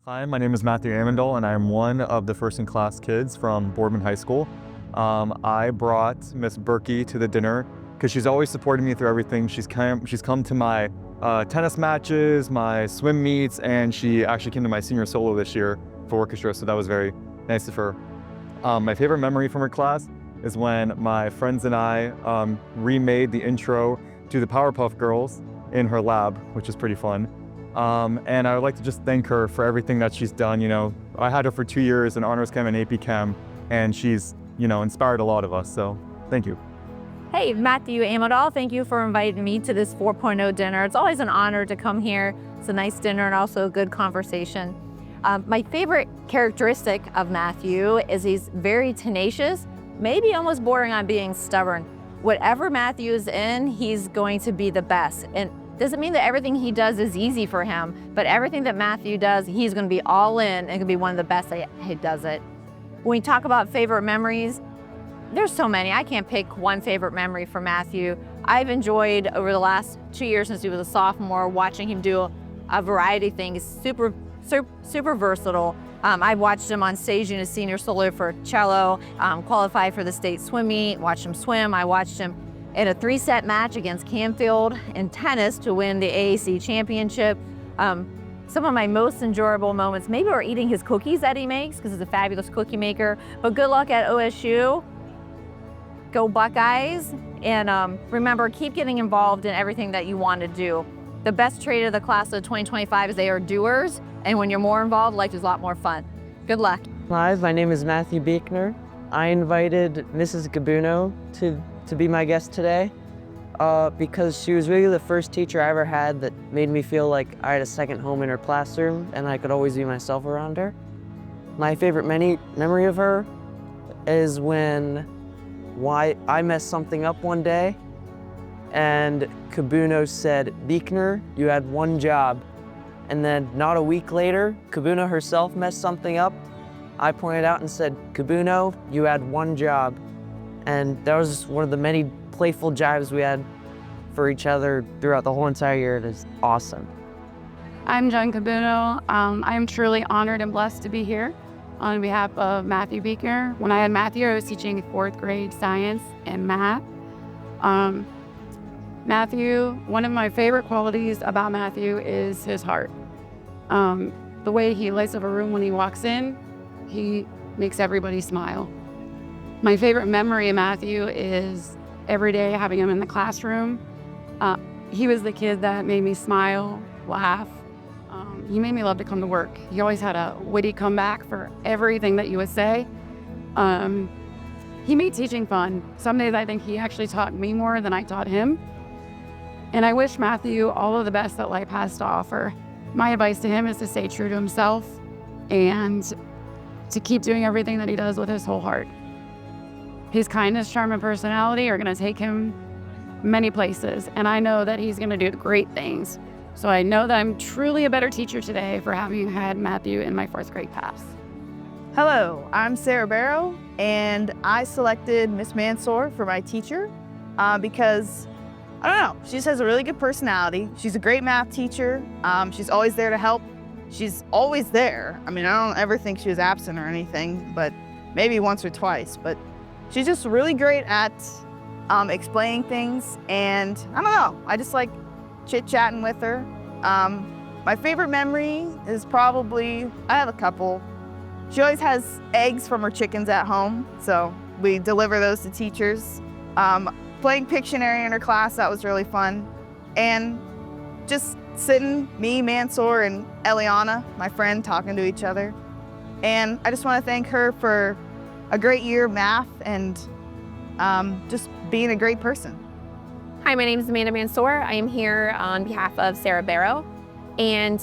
Hi, my name is Matthew Amendol, and I am one of the first-in-class kids from Boardman High School. I brought Miss Berkey to the dinner because she's always supported me through everything. She's come to my tennis matches, my swim meets, and she actually came to my senior solo this year for orchestra, so that was very nice of her. My favorite memory from her class is when my friends and I remade the intro to the Powerpuff Girls in her lab, which is pretty fun. And I would like to just thank her for everything that she's done. You know, I had her for 2 years in honors chem and AP chem, and she's, inspired a lot of us. So thank you. Hey, Matthew Amendol, thank you for inviting me to this 4.0 dinner. It's always an honor to come here. It's a nice dinner and also a good conversation. My favorite characteristic of Matthew is he's very tenacious, maybe almost bordering on being stubborn. Whatever Matthew is in, he's going to be the best. And doesn't mean that everything he does is easy for him, but everything that Matthew does, he's gonna be all in and gonna be one of the best that he does it. When we talk about favorite memories, there's so many. I can't pick one favorite memory for Matthew. I've enjoyed over the last 2 years since he was a sophomore, watching him do a variety of things, super versatile. I watched him on stage in his senior solo for cello, qualified for the state swim meet, watched him swim. I watched him in a 3-set match against Canfield in tennis to win the AAC championship. Some of my most enjoyable moments maybe are eating his cookies that he makes, because he's a fabulous cookie maker. But good luck at OSU. Go Buckeyes. And remember, keep getting involved in everything that you want to do. The best trait of the class of 2025 is they are doers. And when you're more involved, life is a lot more fun. Good luck. Hi, my name is Matthew Beekner. I invited Mrs. Gabuno to be my guest today because she was really the first teacher I ever had that made me feel like I had a second home in her classroom and I could always be myself around her. My favorite memory of her is when I messed something up one day and Kabuno said, "Beekner, you had one job." And then not a week later, Kabuno herself messed something up. I pointed out and said, "Kabuno, you had one job." And that was one of the many playful jibes we had for each other throughout the whole entire year. It is awesome. I'm Jen Kabuno. I'm truly honored and blessed to be here on behalf of Matthew Beekner. When I had Matthew, I was teaching 4th grade science and math. Matthew, one of my favorite qualities about Matthew is his heart. The way he lights up a room when he walks in, he makes everybody smile. My favorite memory of Matthew is every day having him in the classroom. He was the kid that made me smile, laugh. He made me love to come to work. He always had a witty comeback for everything that you would say. He made teaching fun. Some days I think he actually taught me more than I taught him. And I wish Matthew all of the best that life has to offer. My advice to him is to stay true to himself and to keep doing everything that he does with his whole heart. His kindness, charm, and personality are gonna take him many places, and I know that he's gonna do great things. So I know that I'm truly a better teacher today for having had Matthew in my 4th grade class. Hello, I'm Sarah Barrow, and I selected Miss Mansour for my teacher because, I don't know, she just has a really good personality. She's a great math teacher. She's always there to help. She's always there. I mean, I don't ever think she was absent or anything, but maybe once or twice. But she's just really great at explaining things, and I don't know, I just like chit-chatting with her. My favorite memory is probably, I have a couple. She always has eggs from her chickens at home, so we deliver those to teachers. Playing Pictionary in her class, that was really fun. And just sitting, me, Mansour, and Eliana, my friend, talking to each other. And I just want to thank her for a great year of math and just being a great person. Hi, my name is Amanda Mansour. I am here on behalf of Sarah Barrow. And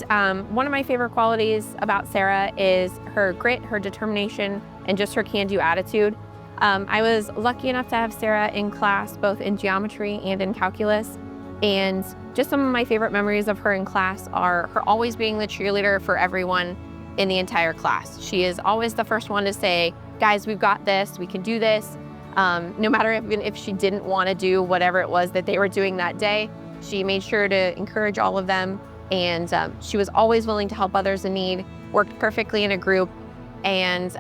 one of my favorite qualities about Sarah is her grit, her determination, and just her can-do attitude. I was lucky enough to have Sarah in class, both in geometry and in calculus. And just some of my favorite memories of her in class are her always being the cheerleader for everyone in the entire class. She is always the first one to say, "Guys, we've got this, we can do this." No matter if she didn't want to do whatever it was that they were doing that day, she made sure to encourage all of them And she was always willing to help others in need, worked perfectly in a group. And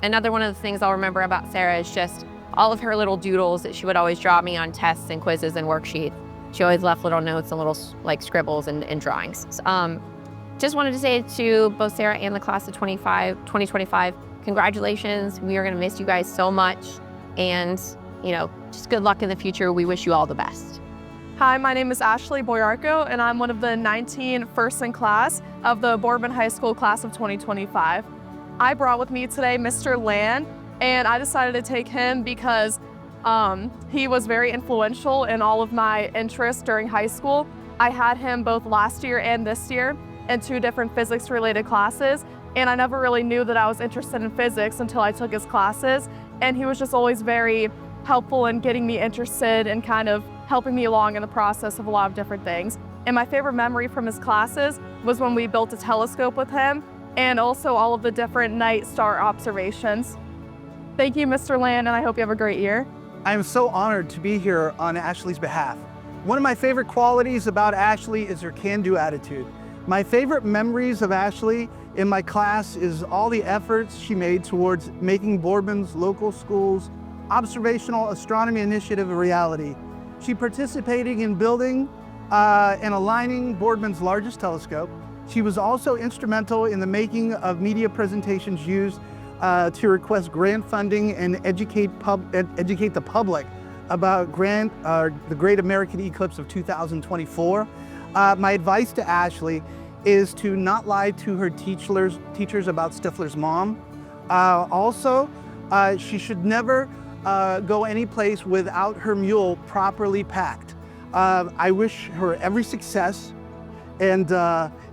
another one of the things I'll remember about Sarah is just all of her little doodles that she would always draw me on tests and quizzes and worksheets. She always left little notes and little like scribbles and drawings. Just wanted to say to both Sarah and the class of 2025, congratulations. We are gonna miss you guys so much. And just good luck in the future. We wish you all the best. Hi, my name is Ashley Boyarko, and I'm one of the 19 first in class of the Boardman High School class of 2025. I brought with me today Mr. Land, and I decided to take him because he was very influential in all of my interests during high school. I had him both last year and this year in 2 different physics-related classes, and I never really knew that I was interested in physics until I took his classes, and he was just always very helpful in getting me interested and kind of helping me along in the process of a lot of different things. And my favorite memory from his classes was when we built a telescope with him and also all of the different night star observations. Thank you, Mr. Land, and I hope you have a great year. I am so honored to be here on Ashley's behalf. One of my favorite qualities about Ashley is her can-do attitude. My favorite memories of Ashley in my class is all the efforts she made towards making Boardman's local schools observational astronomy initiative a reality. She participated in building and aligning Boardman's largest telescope. She was also instrumental in the making of media presentations used to request grant funding and educate the public about the Great American Eclipse of 2024. My advice to Ashley is to not lie to her teachers about Stifler's mom. Also, she should never go any place without her mule properly packed. I wish her every success and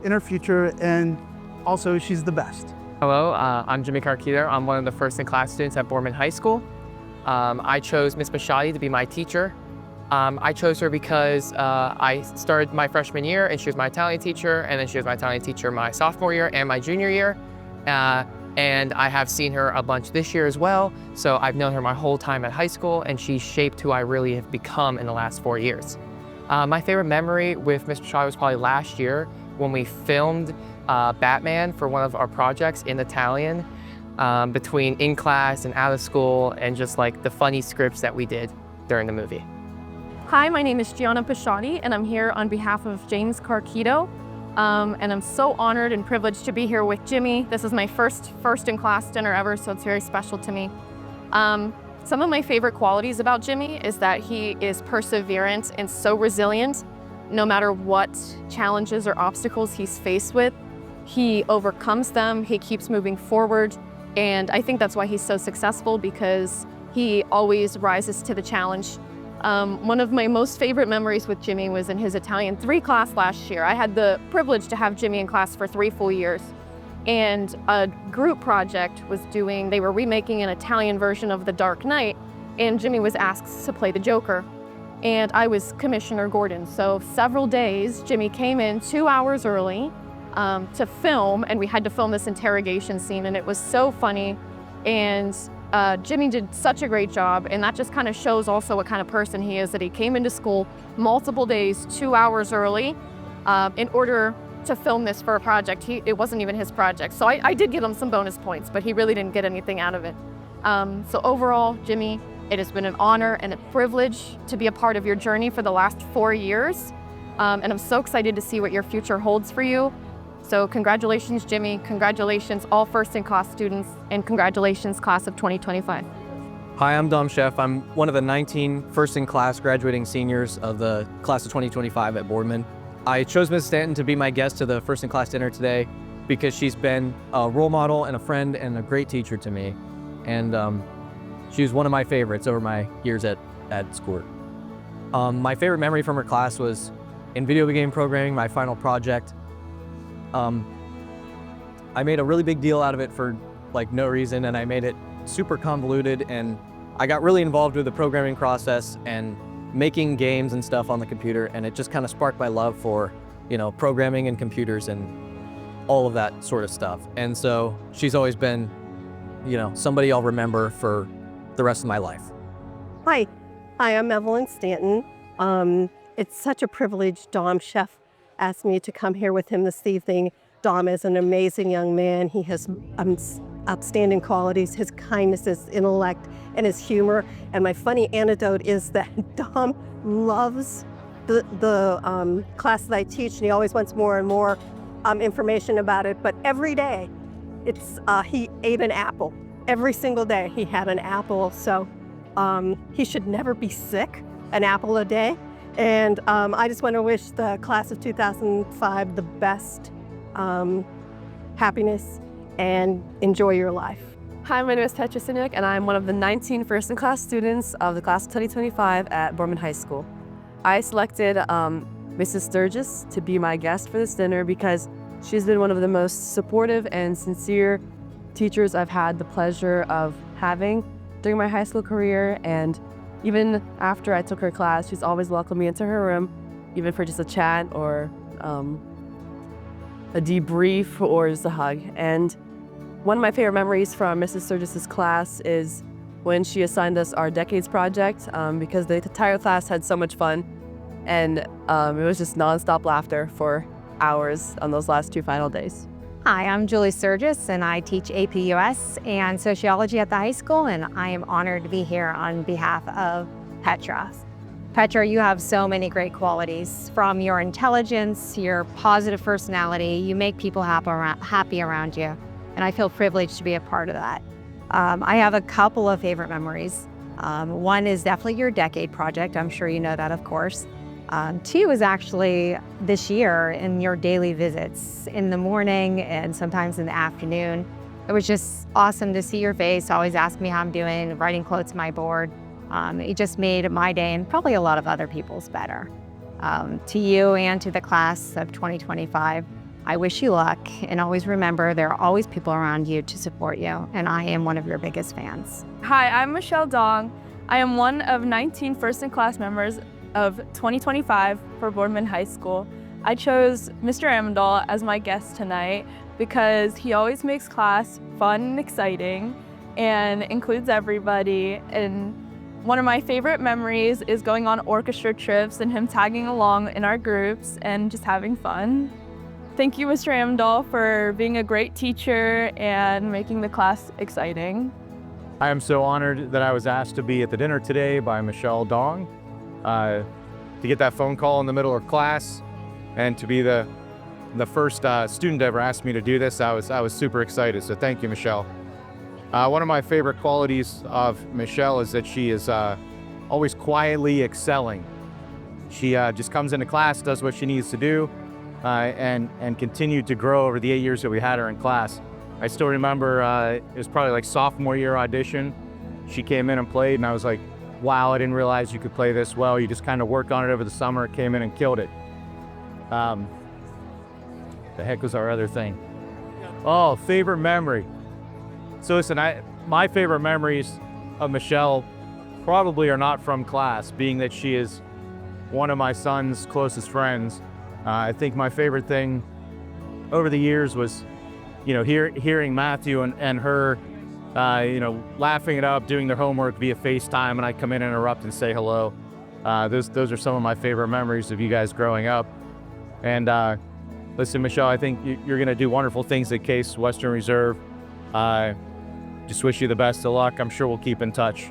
in her future, and also she's the best. Hello, I'm Jimmy Carquito. I'm one of the first in class students at Boardman High School. I chose Miss Battaglia to be my teacher. I chose her because I started my freshman year and she was my Italian teacher, and then she was my Italian teacher my sophomore year and my junior year. And I have seen her a bunch this year as well. So I've known her my whole time at high school, and she's shaped who I really have become in the last 4 years. My favorite memory with Miss Battaglia was probably last year when we filmed Batman for one of our projects in Italian, between in class and out of school, and just like the funny scripts that we did during the movie. Hi, my name is Gianna Pisciani, and I'm here on behalf of James Carquito. And I'm so honored and privileged to be here with Jimmy. This is my first in class dinner ever, so it's very special to me. Some of my favorite qualities about Jimmy is that he is perseverant and so resilient. No matter what challenges or obstacles he's faced with, he overcomes them, he keeps moving forward. And I think that's why he's so successful, because he always rises to the challenge. One of my most favorite memories with Jimmy was in his Italian 3 class last year. I had the privilege to have Jimmy in class for 3 full years. And a group project they were remaking an Italian version of The Dark Knight, and Jimmy was asked to play the Joker. And I was Commissioner Gordon. So several days, Jimmy came in 2 hours early to film, and we had to film this interrogation scene, and it was so funny. And Jimmy did such a great job, and that just kind of shows also what kind of person he is, that he came into school multiple days, 2 hours early, in order to film this for a project. It wasn't even his project. So I did give him some bonus points, but he really didn't get anything out of it. So overall, Jimmy, it has been an honor and a privilege to be a part of your journey for the last 4 years. And I'm so excited to see what your future holds for you. So congratulations, Jimmy. Congratulations, all first-in-class students, and congratulations, class of 2025. Hi, I'm Dom Chef. I'm one of the 19 first-in-class graduating seniors of the class of 2025 at Boardman. I chose Ms. Stanton to be my guest to the first-in-class dinner today because she's been a role model and a friend and a great teacher to me. And she was one of my favorites over my years at school. My favorite memory from her class was in video game programming, my final project. I made a really big deal out of it for like no reason, and I made it super convoluted, and I got really involved with the programming process and making games and stuff on the computer, and it just kind of sparked my love for, programming and computers and all of that sort of stuff. And so she's always been, somebody I'll remember for the rest of my life. Hi, I'm Evelyn Stanton. It's such a privilege, Dom Chef, asked me to come here with him this evening. Dom is an amazing young man. He has outstanding qualities, his kindness, his intellect, and his humor. And my funny anecdote is that Dom loves the class that I teach, and he always wants more and more information about it. But every day, he ate an apple. Every single day he had an apple. So he should never be sick, an apple a day. And I just want to wish the class of 2005 the best happiness and enjoy your life. Hi, my name is Petra Sinyuk, and I'm one of the 19 first-in-class students of the class of 2025 at Boardman High School. I selected Mrs. Sturgis to be my guest for this dinner because she's been one of the most supportive and sincere teachers I've had the pleasure of having during my high school career. And even after I took her class, she's always welcomed me into her room, even for just a chat or a debrief or just a hug. And one of my favorite memories from Mrs. Sturgis's class is when she assigned us our Decades project because the entire class had so much fun, and it was just nonstop laughter for hours on those last 2 final days. Hi, I'm Julie Sturgis, and I teach AP US and Sociology at the high school, and I am honored to be here on behalf of Petra. Petra, you have so many great qualities. From your intelligence, your positive personality, you make people happy around you, and I feel privileged to be a part of that. I have a couple of favorite memories. One is definitely your Decade project. I'm sure you know that, of course. Two is actually this year in your daily visits in the morning and sometimes in the afternoon. It was just awesome to see your face, always ask me how I'm doing, writing quotes on my board. It just made my day and probably a lot of other people's better. To you and to the class of 2025, I wish you luck, and always remember there are always people around you to support you, and I am one of your biggest fans. Hi, I'm Michelle Dong. I am one of 19 first-in-class members of 2025 for Boardman High School. I chose Mr. Amendahl as my guest tonight because he always makes class fun and exciting and includes everybody. And one of my favorite memories is going on orchestra trips and him tagging along in our groups and just having fun. Thank you, Mr. Amendahl, for being a great teacher and making the class exciting. I am so honored that I was asked to be at the dinner today by Michelle Dong. To get that phone call in the middle of class and to be the first student to ever ask me to do this, I was super excited. So thank you, Michelle. One of my favorite qualities of Michelle is that she is always quietly excelling. She just comes into class, does what she needs to do, and continued to grow over the 8 years that we had her in class. I still remember it was probably like sophomore year audition. She came in and played, and I was like, wow, I didn't realize you could play this well. You just kind of worked on it over the summer, came in and killed it. The heck was our other thing? Oh, favorite memory. So listen, my favorite memories of Michelle probably are not from class, being that she is one of my son's closest friends. I think my favorite thing over the years was, hearing Matthew and her laughing it up, doing their homework via FaceTime, and I'd come in and interrupt and say hello. Those are some of my favorite memories of you guys growing up. And listen, Michelle, I think you're going to do wonderful things at Case Western Reserve. Just wish you the best of luck. I'm sure we'll keep in touch.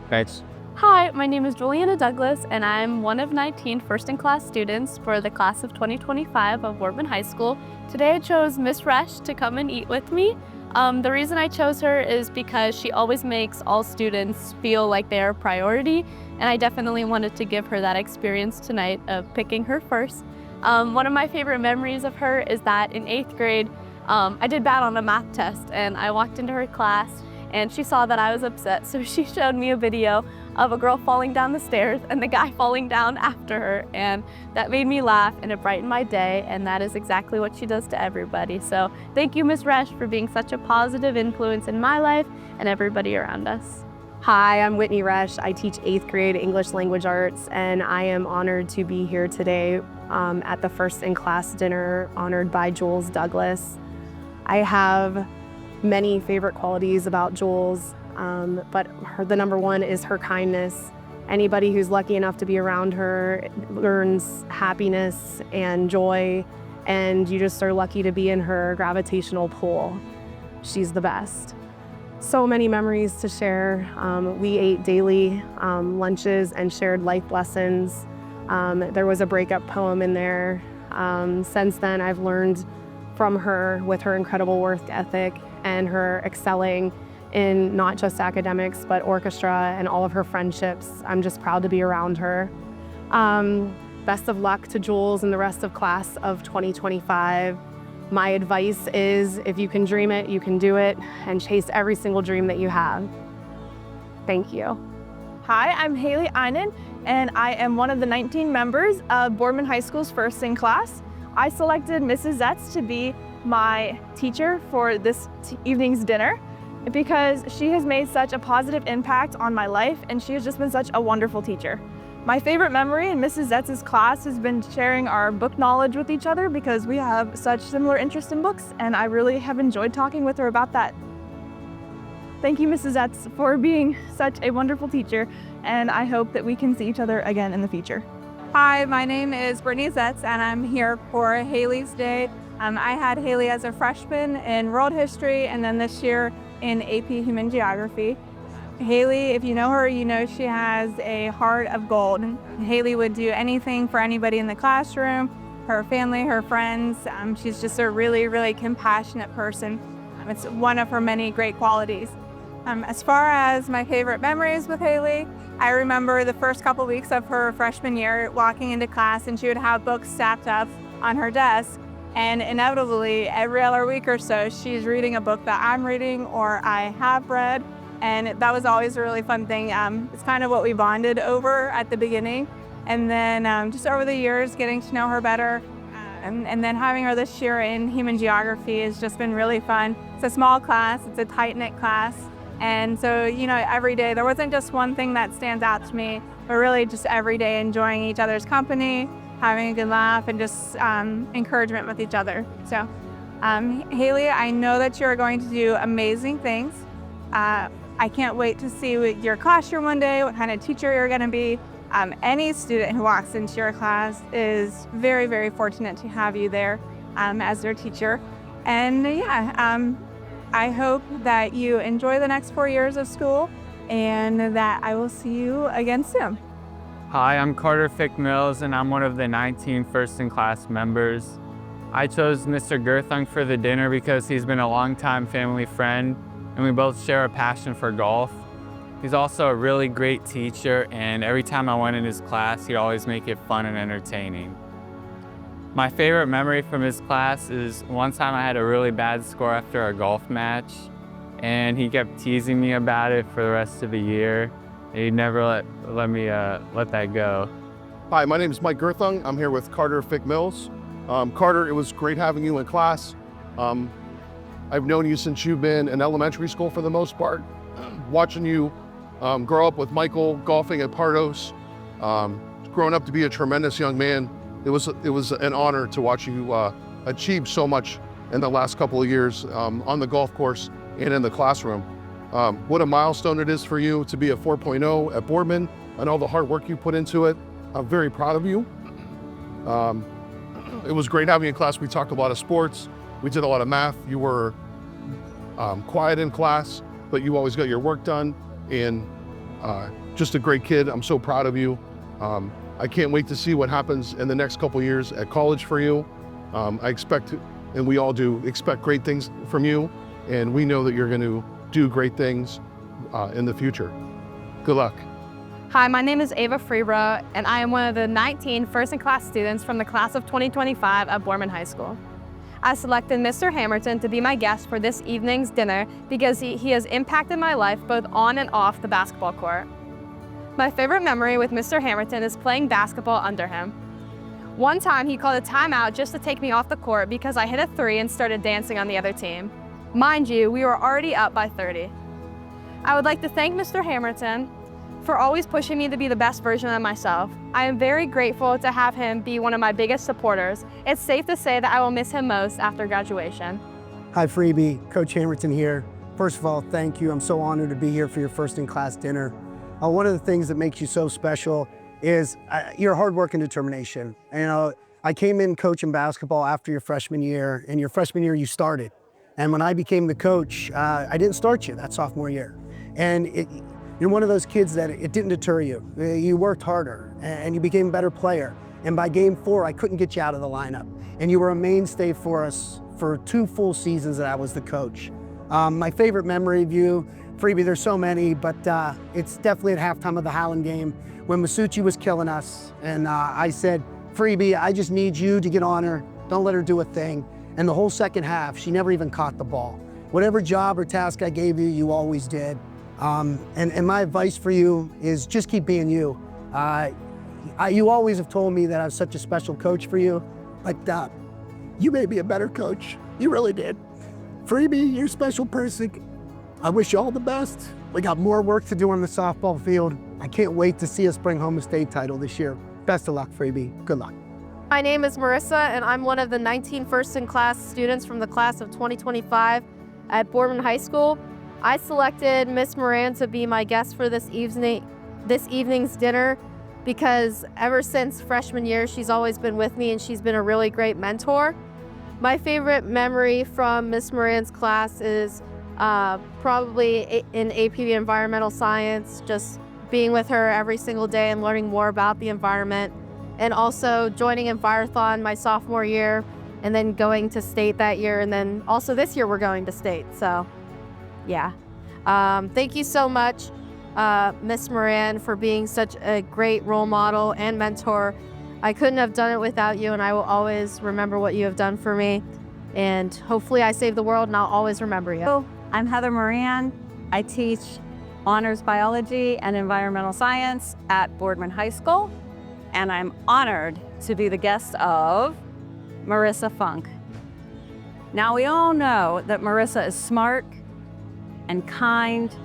Thanks. Hi, my name is Juliana Douglas, and I'm one of 19 first-in-class students for the class of 2025 of Boardman High School. Today I chose Miss Resch to come and eat with me. The reason I chose her is because she always makes all students feel like they're a priority, and I definitely wanted to give her that experience tonight of picking her first. One of my favorite memories of her is that in 8th grade, I did bad on a math test, and I walked into her class and she saw that I was upset, so she showed me a video of a girl falling down the stairs and the guy falling down after her, and that made me laugh and it brightened my day, and that is exactly what she does to everybody. So thank you, Ms. Resch, for being such a positive influence in my life and everybody around us. Hi, I'm Whitney Resch. I teach 8th grade English Language Arts, and I am honored to be here today at the first-in-class dinner honored by Jules Douglas. I have many favorite qualities about Jules, but the number one is her kindness Anybody who's lucky enough to be around her learns happiness and joy, and you just are lucky to be in her gravitational pull. She's the best. So many memories to share. We ate daily lunches and shared life lessons. There was a breakup poem in there. Since then, I've learned from her with her incredible work ethic and her excelling in not just academics, but orchestra and all of her friendships. I'm just proud to be around her. Best of luck to Jules and the rest of class of 2025. My advice is, if you can dream it, you can do it, and chase every single dream that you have. Thank you. Hi, I'm Haley Einen, and I am one of the 19 members of Boardman High School's first in class. I selected Mrs. Zetz to be my teacher for this evening's dinner because she has made such a positive impact on my life, and she has just been such a wonderful teacher. My favorite memory in Mrs. Zetz's class has been sharing our book knowledge with each other because we have such similar interests in books, and I really have enjoyed talking with her about that. Thank you, Mrs. Zetz, for being such a wonderful teacher, and I hope that we can see each other again in the future. Hi, my name is Brittany Zetz, and I'm here for Haley's Day. I had Haley as a freshman in World History, and then this year in AP Human Geography. Haley, if you know her, you know she has a heart of gold. Haley would do anything for anybody in the classroom, her family, her friends. She's just a really, really compassionate person. It's one of her many great qualities. As far as my favorite memories with Haley, I remember the first couple weeks of her freshman year walking into class, and she would have books stacked up on her desk. And inevitably, every other week or so, she's reading a book that I'm reading or I have read. And that was always a really fun thing. It's kind of what we bonded over at the beginning. And then just over the years, getting to know her better. And then having her this year in Human Geography has just been really fun. It's a small class, it's a tight-knit class. And so, you know, every day, there wasn't just one thing that stands out to me, but really just every day enjoying each other's company, having a good laugh, and just encouragement with each other. So, Haley, I know that you're going to do amazing things. I can't wait to see your classroom one day, what kind of teacher you're going to be. Any student who walks into your class is very, very fortunate to have you there as their teacher. And yeah, I hope that you enjoy the next 4 years of school and that I will see you again soon. Hi, I'm Carter Fick Mills, and I'm one of the 19 first-in-class members. I chose Mr. Gerthung for the dinner because he's been a longtime family friend, and we both share a passion for golf. He's also a really great teacher, and every time I went in his class, he'd always make it fun and entertaining. My favorite memory from his class is one time I had a really bad score after a golf match, and he kept teasing me about it for the rest of the year. He never let me let that go. Hi, my name is Mike Gerthung. I'm here with Carter Fick Mills. Carter, it was great having you in class. I've known you since you've been in elementary school for the most part. Watching you grow up with Michael, golfing at Pardos, growing up to be a tremendous young man, it was an honor to watch you achieve so much in the last couple of years on the golf course and in the classroom. What a milestone it is for you to be a 4.0 at Boardman and all the hard work you put into it. I'm very proud of you. It was great having you in class. We talked a lot of sports. We did a lot of math. You were quiet in class, but you always got your work done, and just a great kid. I'm so proud of you. I can't wait to see what happens in the next couple years at college for you. I expect, and we all do, expect great things from you, and we know that you're going to do great things in the future. Good luck. Hi, my name is Ava Freebra, and I am one of the 19 first-in-class students from the class of 2025 at Boardman High School. I selected Mr. Hamilton to be my guest for this evening's dinner because he has impacted my life both on and off the basketball court. My favorite memory with Mr. Hamilton is playing basketball under him. One time he called a timeout just to take me off the court because I hit a 3 and started dancing on the other team. Mind you, we were already up by 30. I would like to thank Mr. Hamilton for always pushing me to be the best version of myself. I am very grateful to have him be one of my biggest supporters. It's safe to say that I will miss him most after graduation. Hi Freebie, Coach Hamilton here. First of all, thank you. I'm so honored to be here for your first in class dinner. One of the things that makes you so special is your hard work and determination. I came in coaching basketball after your freshman year, and your freshman year you started. And when I became the coach, I didn't start you that sophomore year. And you're one of those kids that it didn't deter you. You worked harder and you became a better player. And by game 4, I couldn't get you out of the lineup. And you were a mainstay for us for 2 full seasons that I was the coach. My favorite memory of you, Freebie, there's so many, but it's definitely at halftime of the Highland game when Masucci was killing us. And I said, Freebie, I just need you to get on her. Don't let her do a thing. And the whole second half, she never even caught the ball. Whatever job or task I gave you, you always did. And my advice for you is just keep being you. You always have told me that I was such a special coach for you, but you made me a better coach. You really did. Freebie, you're a special person. I wish you all the best. We got more work to do on the softball field. I can't wait to see us bring home a state title this year. Best of luck, Freebie. Good luck. My name is Marissa, and I'm one of the 19 first-in-class students from the class of 2025 at Boardman High School. I selected Miss Moran to be my guest for this evening's dinner because ever since freshman year, she's always been with me and she's been a really great mentor. My favorite memory from Miss Moran's class is probably in AP Environmental Science, just being with her every single day and learning more about the environment, and also joining Envirothon my sophomore year and then going to state that year, and then also this year we're going to state, so yeah. Thank you so much, Miss Moran, for being such a great role model and mentor. I couldn't have done it without you, and I will always remember what you have done for me, and hopefully I save the world and I'll always remember you. I'm Heather Moran. I teach honors biology and environmental science at Boardman High School, and I'm honored to be the guest of Marissa Funk. Now, we all know that Marissa is smart and kind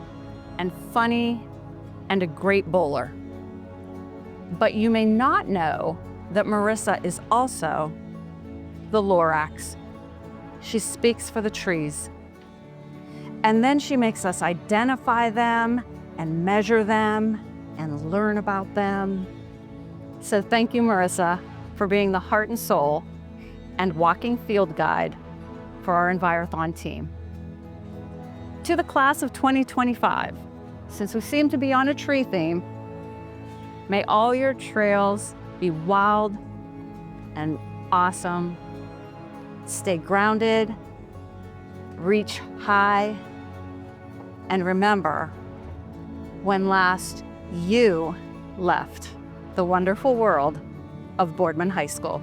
and funny and a great bowler. But you may not know that Marissa is also the Lorax. She speaks for the trees. And then she makes us identify them and measure them and learn about them. So thank you, Marissa, for being the heart and soul and walking field guide for our Envirothon team. To the class of 2025, since we seem to be on a tree theme, may all your trails be wild and awesome. Stay grounded, reach high, and remember when last you left the wonderful world of Boardman High School.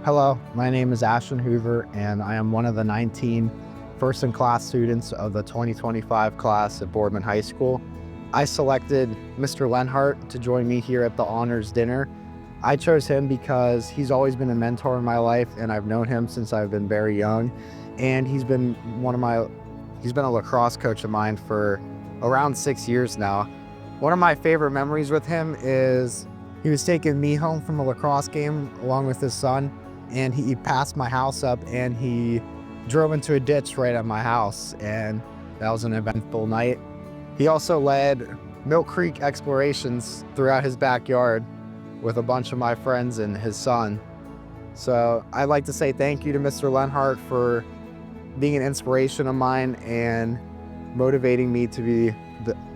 Hello, my name is Ashton Hoover, and I am one of the 19 first-in-class students of the 2025 class at Boardman High School. I selected Mr. Lenhart to join me here at the honors dinner. I chose him because he's always been a mentor in my life, and I've known him since I've been very young. And he's been a lacrosse coach of mine for around 6 years now. One of my favorite memories with him is he was taking me home from a lacrosse game along with his son, and he passed my house up and he drove into a ditch right at my house, and that was an eventful night. He also led Milk Creek explorations throughout his backyard with a bunch of my friends and his son. So I'd like to say thank you to Mr. Lenhart for being an inspiration of mine and motivating me to be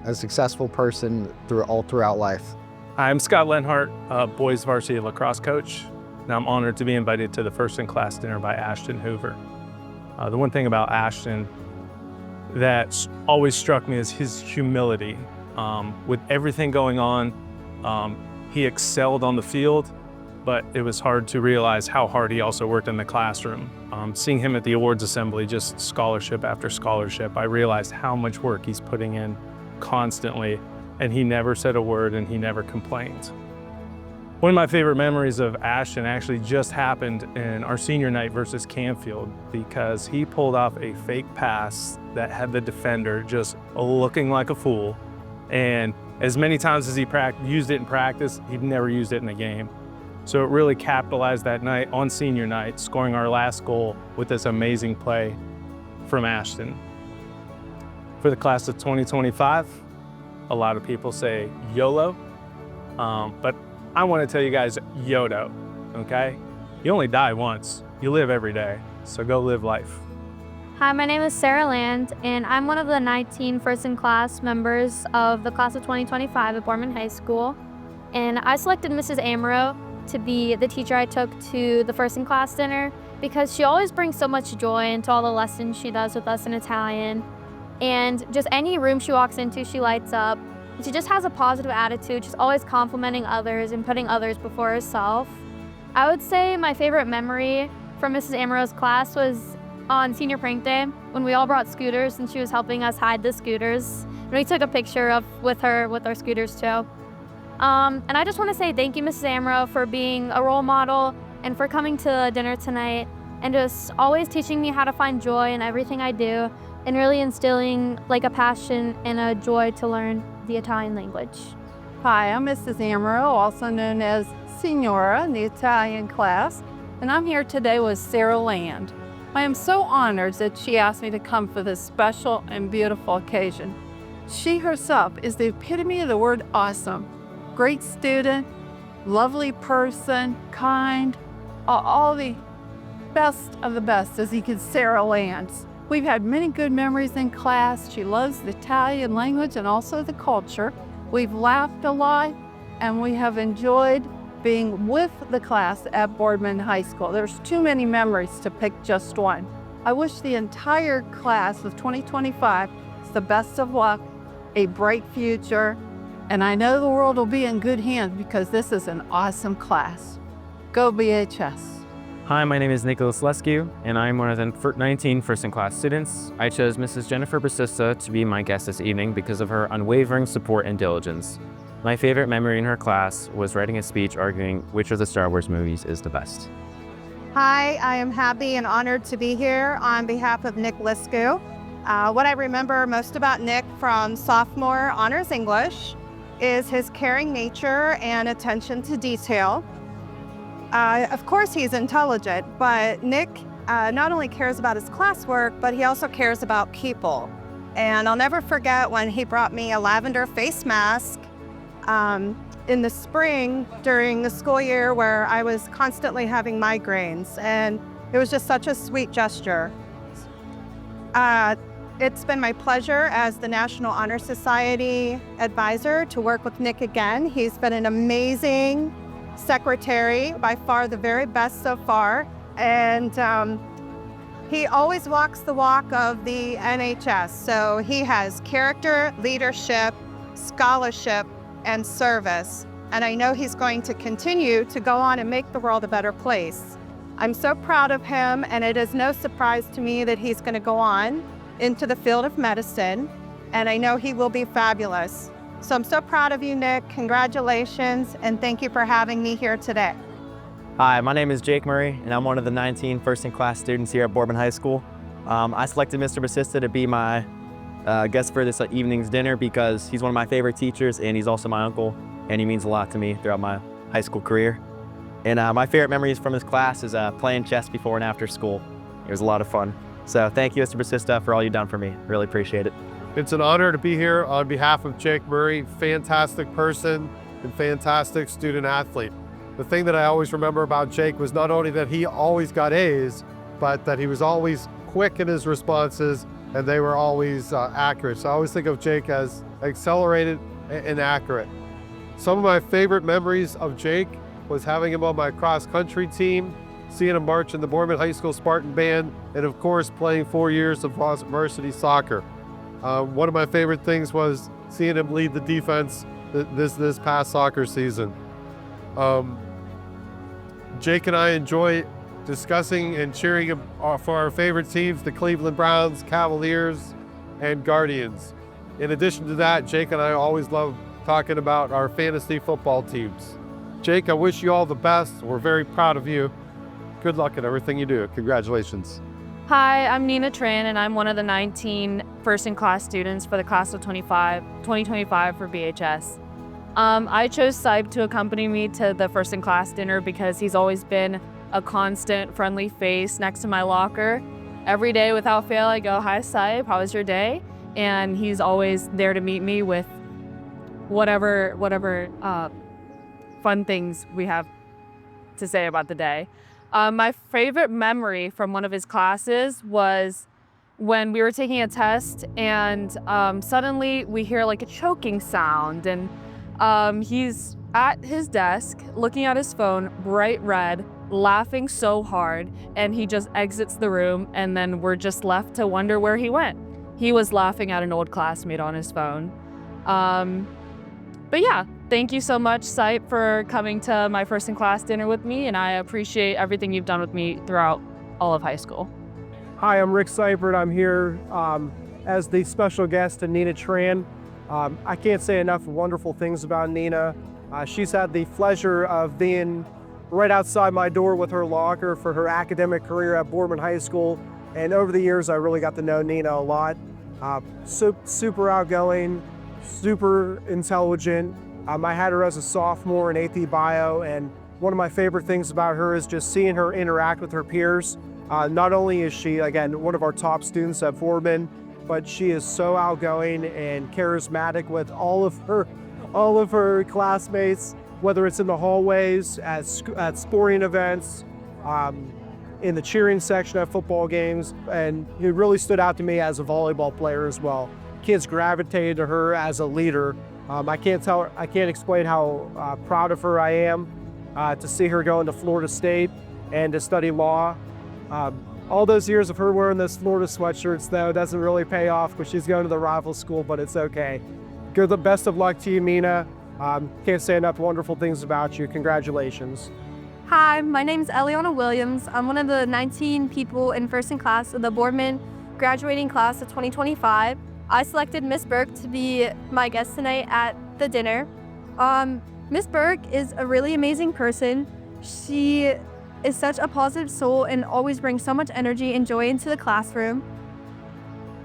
a successful person throughout life. I'm Scott Lenhart, boys varsity lacrosse coach. Now I'm honored to be invited to the first-in-class dinner by Ashton Hoover. The one thing about Ashton that always struck me is his humility. With everything going on, he excelled on the field, but it was hard to realize how hard he also worked in the classroom. Seeing him at the awards assembly, just scholarship after scholarship, I realized how much work he's putting in constantly, and he never said a word and he never complained. One of my favorite memories of Ashton actually just happened in our senior night versus Canfield, because he pulled off a fake pass that had the defender just looking like a fool. And as many times as he used it in practice, he'd never used it in a game. So it really capitalized that night on senior night, scoring our last goal with this amazing play from Ashton. For the class of 2025, a lot of people say YOLO, but I want to tell you guys YODO, okay? You only die once. You live every day, so go live life. Hi, my name is Sarah Land, and I'm one of the 19 first-in-class members of the class of 2025 at Boardman High School. And I selected Mrs. Amaro to be the teacher I took to the first-in-class dinner because she always brings so much joy into all the lessons she does with us in Italian. And just any room she walks into, she lights up. She just has a positive attitude. She's always complimenting others and putting others before herself. I would say my favorite memory from Mrs. Amaro's class was on senior prank day when we all brought scooters and she was helping us hide the scooters. And we took a picture with her with our scooters too. And I just want to say thank you, Mrs. Amaro, for being a role model and for coming to dinner tonight and just always teaching me how to find joy in everything I do and really instilling like a passion and a joy to learn the Italian language. Hi, I'm Mrs. Amaro, also known as Signora in the Italian class, and I'm here today with Sarah Land. I am so honored that she asked me to come for this special and beautiful occasion. She herself is the epitome of the word awesome. Great student, lovely person, kind, all the best of the best, as you can Sarah Land. We've had many good memories in class. She loves the Italian language and also the culture. We've laughed a lot and we have enjoyed being with the class at Boardman High School. There's too many memories to pick just one. I wish the entire class of 2025 the best of luck, a bright future, and I know the world will be in good hands because this is an awesome class. Go BHS. Hi, my name is Nicholas Lescu, and I'm one of the 19 first-in-class students. I chose Mrs. Jennifer Basista to be my guest this evening because of her unwavering support and diligence. My favorite memory in her class was writing a speech arguing which of the Star Wars movies is the best. Hi, I am happy and honored to be here on behalf of Nick Lescu. What I remember most about Nick from sophomore honors English is his caring nature and attention to detail. Of course, he's intelligent, but Nick not only cares about his classwork, but he also cares about people. And I'll never forget when he brought me a lavender face mask in the spring during the school year where I was constantly having migraines, and it was just such a sweet gesture. It's been my pleasure as the National Honor Society advisor to work with Nick again. He's been an amazing secretary, by far the very best so far, and he always walks the walk of the NHS. So he has character, leadership, scholarship, and service, and I know he's going to continue to go on and make the world a better place. I'm so proud of him, and it is no surprise to me that he's going to go on into the field of medicine, and I know he will be fabulous. So I'm so proud of you, Nick. Congratulations, and thank you for having me here today. Hi, my name is Jake Murray, and I'm one of the 19 first-in-class students here at Boardman High School. I selected Mr. Basista to be my guest for this evening's dinner because he's one of my favorite teachers, and he's also my uncle, and he means a lot to me throughout my high school career. And my favorite memories from his class is playing chess before and after school. It was a lot of fun. So thank you, Mr. Basista, for all you've done for me. Really appreciate it. It's an honor to be here on behalf of Jake Murray, fantastic person and fantastic student athlete. The thing that I always remember about Jake was not only that he always got A's, but that he was always quick in his responses and they were always accurate. So I always think of Jake as accelerated and accurate. Some of my favorite memories of Jake was having him on my cross-country team, seeing him march in the Boardman High School Spartan Band, and of course playing 4 years of varsity soccer. One of my favorite things was seeing him lead the defense this past soccer season. Jake and I enjoy discussing and cheering for our favorite teams, the Cleveland Browns, Cavaliers, and Guardians. In addition to that, Jake and I always love talking about our fantasy football teams. Jake, I wish you all the best. We're very proud of you. Good luck at everything you do. Congratulations. Hi, I'm Nina Tran, and I'm one of the 19 first-in-class students for the class of 2025 for BHS. I chose Saib to accompany me to the first-in-class dinner because he's always been a constant, friendly face next to my locker. Every day, without fail, I go, "Hi, Saib, how was your day?" And he's always there to meet me with whatever fun things we have to say about the day. My favorite memory from one of his classes was when we were taking a test and suddenly we hear like a choking sound, and he's at his desk looking at his phone, bright red, laughing so hard, and he just exits the room, and then we're just left to wonder where he went. He was laughing at an old classmate on his phone. But yeah, thank you so much, Sipe, for coming to my first in class dinner with me, and I appreciate everything you've done with me throughout all of high school. Hi, I'm Rick Seifert. I'm here as the special guest to Nina Tran. I can't say enough wonderful things about Nina. She's had the pleasure of being right outside my door with her locker for her academic career at Boardman High School. And over the years, I really got to know Nina a lot. Super outgoing, super intelligent. I had her as a sophomore in AP Bio, and one of my favorite things about her is just seeing her interact with her peers. Not only is she, again, one of our top students at Boardman, but she is so outgoing and charismatic with all of her classmates, whether it's in the hallways, at sporting events, in the cheering section at football games, and it really stood out to me as a volleyball player as well. Kids gravitated to her as a leader. I can't explain how proud of her I am to see her going to Florida State and to study law. All those years of her wearing those Florida sweatshirts, though, doesn't really pay off because she's going to the rival school, but it's okay. Good, the best of luck to you, Nina. Can't say enough wonderful things about you. Congratulations. Hi, my name is Eliana Williams. I'm one of the 19 people in first in class of the Boardman graduating class of 2025. I selected Miss Burke to be my guest tonight at the dinner. Miss Burke is a really amazing person. She is such a positive soul and always brings so much energy and joy into the classroom.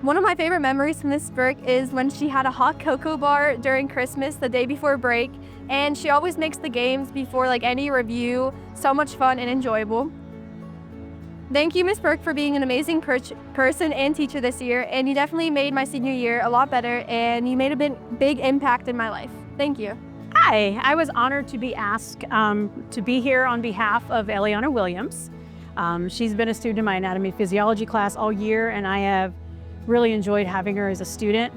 One of my favorite memories from Miss Burke is when she had a hot cocoa bar during Christmas the day before break, and she always makes the games before like any review so much fun and enjoyable. Thank you, Miss Burke, for being an amazing person and teacher this year, and you definitely made my senior year a lot better, and you made a big impact in my life. Thank you. Hi, I was honored to be asked to be here on behalf of Eliana Williams. She's been a student in my anatomy and physiology class all year, and I have really enjoyed having her as a student.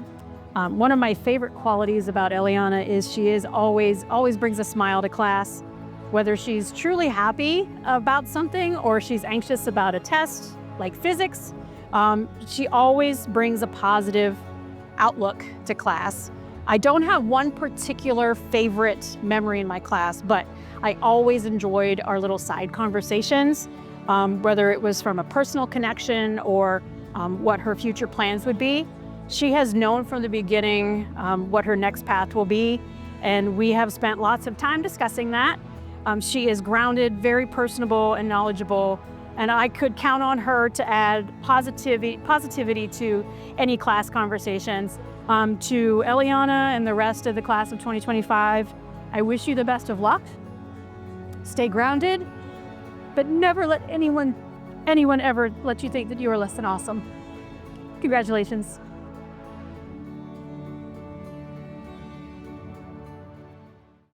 One of my favorite qualities about Eliana is she is always brings a smile to class. Whether she's truly happy about something or she's anxious about a test like physics, she always brings a positive outlook to class. I don't have one particular favorite memory in my class, but I always enjoyed our little side conversations, whether it was from a personal connection or what her future plans would be. She has known from the beginning what her next path will be, and we have spent lots of time discussing that. She is grounded, very personable and knowledgeable, and I could count on her to add positivity to any class conversations. To Eliana and the rest of the class of 2025, I wish you the best of luck. Stay grounded, but never let anyone ever let you think that you are less than awesome. Congratulations.